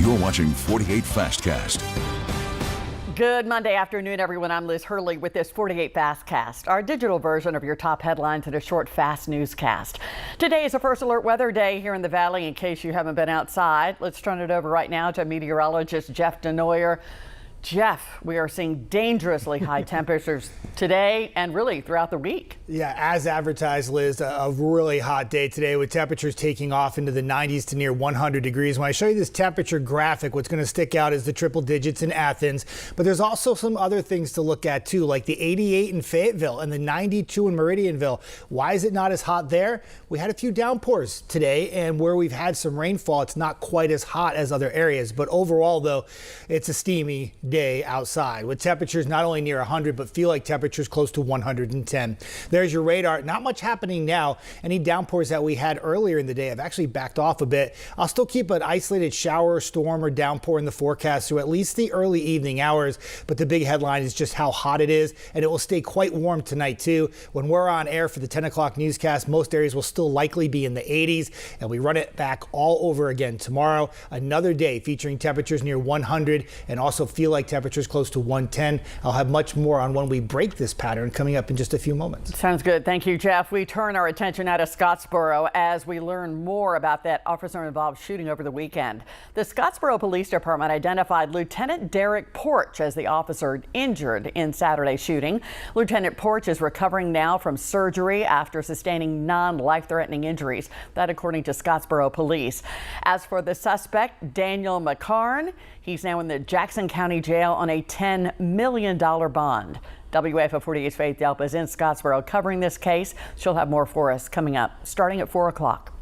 You're watching 48 Fastcast. Good Monday afternoon, everyone. I'm Liz Hurley with this 48 Fastcast, our digital version of your top headlines in a short, fast newscast. Today is a first alert weather day here in the Valley in case you haven't been outside. Let's turn it over right now to meteorologist Jeff Denoyer. Jeff, we are seeing dangerously high temperatures today and really throughout the week. Yeah, as advertised, Liz, a really hot day today with temperatures taking off into the 90s to near 100 degrees. When I show you this temperature graphic, what's going to stick out is the triple digits in Athens. But there's also some other things to look at, too, like the 88 in Fayetteville and the 92 in Meridianville. Why is it not as hot there? We had a few downpours today, and where we've had some rainfall, it's not quite as hot as other areas. But overall, though, it's a steamy day outside with temperatures not only near 100 but feel like temperatures close to 110. There's your radar. Not much happening now. Any downpours that we had earlier in the day have actually backed off a bit. I'll still keep an isolated shower, storm, or downpour in the forecast through at least the early evening hours, but the big headline is just how hot it is, and it will stay quite warm tonight too. When we're on air for the 10 o'clock newscast, most areas will still likely be in the 80s, and we run it back all over again tomorrow. Another day featuring temperatures near 100 and also feel like temperatures close to 110. I'll have much more on when we break this pattern coming up in just a few moments. Sounds good. Thank you, Jeff. We turn our attention now to Scottsboro as we learn more about that officer-involved shooting over the weekend. The Scottsboro Police Department identified Lieutenant Derek Porch as the officer injured in Saturday's shooting. Lieutenant Porch is recovering now from surgery after sustaining non-life-threatening injuries. That according to Scottsboro Police. As for the suspect, Daniel McCarn, he's now in the Jackson County Jail on a $10 million bond. WAFF 48's Faith Delp is in Scottsboro covering this case. She'll have more for us coming up starting at 4 o'clock.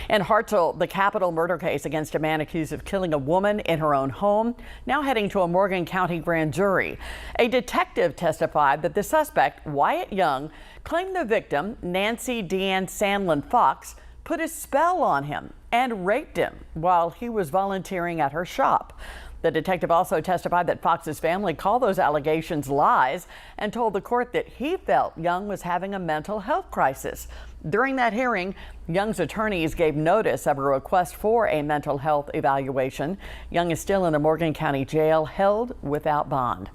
In Huntsville, the capital murder case against a man accused of killing a woman in her own home, now heading to a Morgan County grand jury. A detective testified that the suspect, Wyatt Young, claimed the victim, Nancy Deanne Sandlin Fox, put a spell on him and raped him while he was volunteering at her shop. The detective also testified that Fox's family called those allegations lies and told the court that he felt Young was having a mental health crisis. During that hearing, Young's attorneys gave notice of a request for a mental health evaluation. Young is still in the Morgan County Jail, held without bond.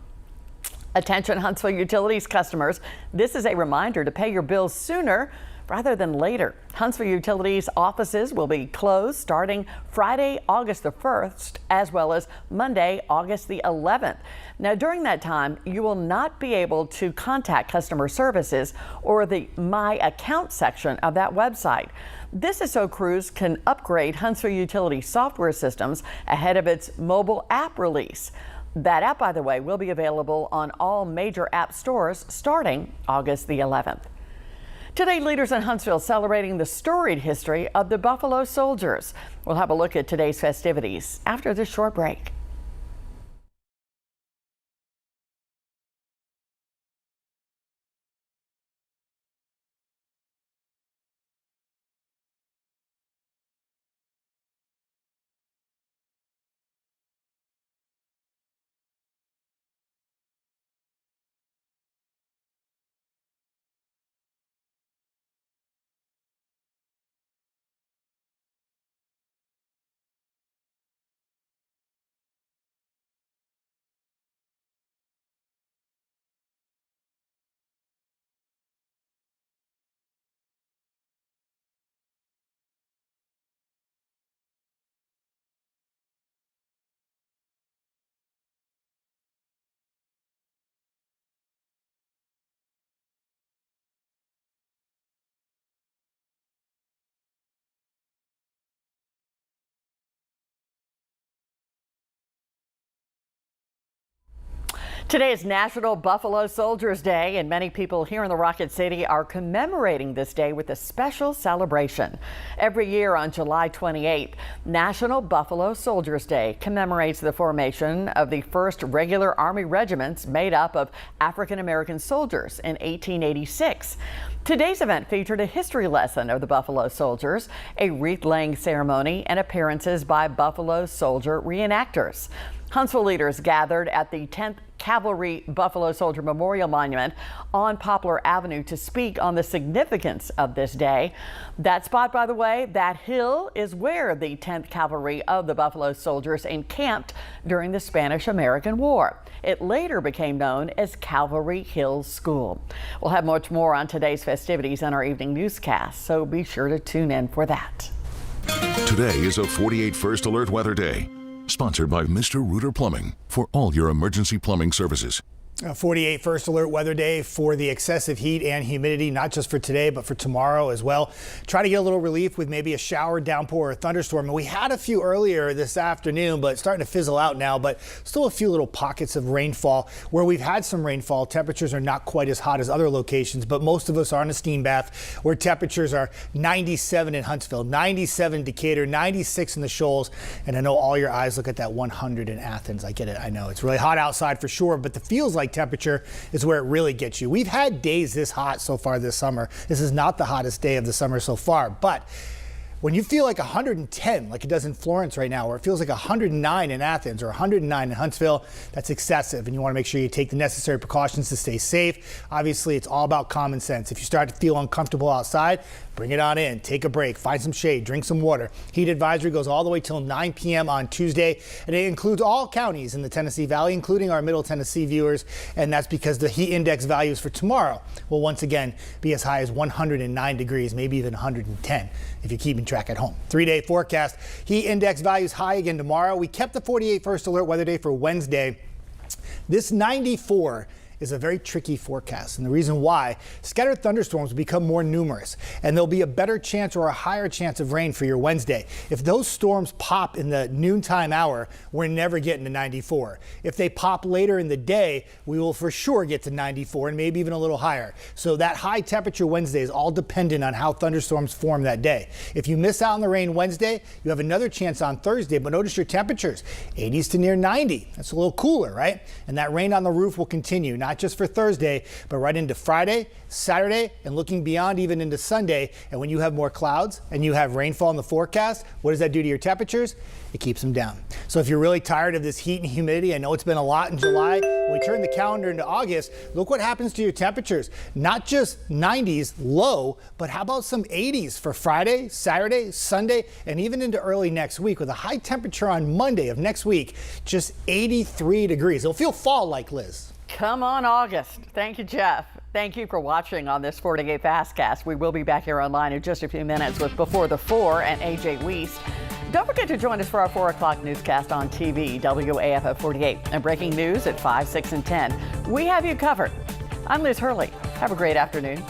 Attention Huntsville Utilities customers, this is a reminder to pay your bills sooner rather than later. Huntsville Utilities offices will be closed starting Friday, August the 1st, as well as Monday, August the 11th. Now, during that time, you will not be able to contact customer services or the My Account section of that website. This is so crews can upgrade Huntsville Utilities software systems ahead of its mobile app release. That app, by the way, will be available on all major app stores starting August the 11th. Today, leaders in Huntsville celebrating the storied history of the Buffalo Soldiers. We'll have a look at today's festivities after this short break. Today is National Buffalo Soldiers Day, and many people here in the Rocket City are commemorating this day with a special celebration. Every year on July 28th, National Buffalo Soldiers Day commemorates the formation of the first regular Army regiments made up of African American soldiers in 1886. Today's event featured a history lesson of the Buffalo Soldiers, a wreath-laying ceremony, and appearances by Buffalo Soldier reenactors. Huntsville leaders gathered at the 10th Cavalry Buffalo Soldier Memorial Monument on Poplar Avenue to speak on the significance of this day. That spot, by the way, that hill is where the 10th Cavalry of the Buffalo Soldiers encamped during the Spanish-American War. It later became known as Cavalry Hill School. We'll have much more on today's festivities on our evening newscast, so be sure to tune in for that. Today is a 48 First Alert Weather Day. Sponsored by Mr. Rooter Plumbing for all your emergency plumbing services. 48 First Alert Weather Day for the excessive heat and humidity, not just for today, but for tomorrow as well. Try to get a little relief with maybe a shower, downpour, or a thunderstorm. And we had a few earlier this afternoon, but starting to fizzle out now. But still a few little pockets of rainfall. Where we've had some rainfall, temperatures are not quite as hot as other locations, but most of us are in a steam bath where temperatures are 97 in Huntsville, 97 in Decatur, 96 in the Shoals. And I know all your eyes look at that 100 in Athens. I get it. I know it's really hot outside for sure, but the feels like temperature is where it really gets you. We've had days this hot so far this summer. This is not the hottest day of the summer so far, but when you feel like 110, like it does in Florence right now, or it feels like 109 in Athens or 109 in Huntsville, that's excessive. And you want to make sure you take the necessary precautions to stay safe. Obviously, it's all about common sense. If you start to feel uncomfortable outside, bring it on in, take a break, find some shade, drink some water. Heat advisory goes all the way till 9 p.m. on Tuesday, and it includes all counties in the Tennessee Valley, including our Middle Tennessee viewers. And that's because the heat index values for tomorrow will once again be as high as 109 degrees, maybe even 110 if you're keeping track at home. 3-day forecast. Heat index values high again tomorrow. We kept the 48 First Alert Weather Day for Wednesday. This 94 is a very tricky forecast, and the reason why, scattered thunderstorms will become more numerous, and there'll be a better chance or a higher chance of rain for your Wednesday. If those storms pop in the noontime hour, we're never getting to 94. If they pop later in the day, we will for sure get to 94 and maybe even a little higher. So that high temperature Wednesday is all dependent on how thunderstorms form that day. If you miss out on the rain Wednesday, you have another chance on Thursday, but notice your temperatures, 80s to near 90. That's a little cooler, right? And that rain on the roof will continue, not just for Thursday, but right into Friday, Saturday, and looking beyond even into Sunday. And when you have more clouds and you have rainfall in the forecast, what does that do to your temperatures? It keeps them down. So if you're really tired of this heat and humidity, I know it's been a lot in July. When we turn the calendar into August, look what happens to your temperatures. Not just 90s low, but how about some 80s for Friday, Saturday, Sunday, and even into early next week with a high temperature on Monday of next week, just 83 degrees. It'll feel fall-like, Liz. Come on, August. Thank you, Jeff. Thank you for watching on this 48 Fastcast. We will be back here online in just a few minutes with Before the 4 and AJ Weiss. Don't forget to join us for our 4 o'clock newscast on TV, WAFF at 48, and breaking news at 5, 6, and 10. We have you covered. I'm Liz Hurley. Have a great afternoon.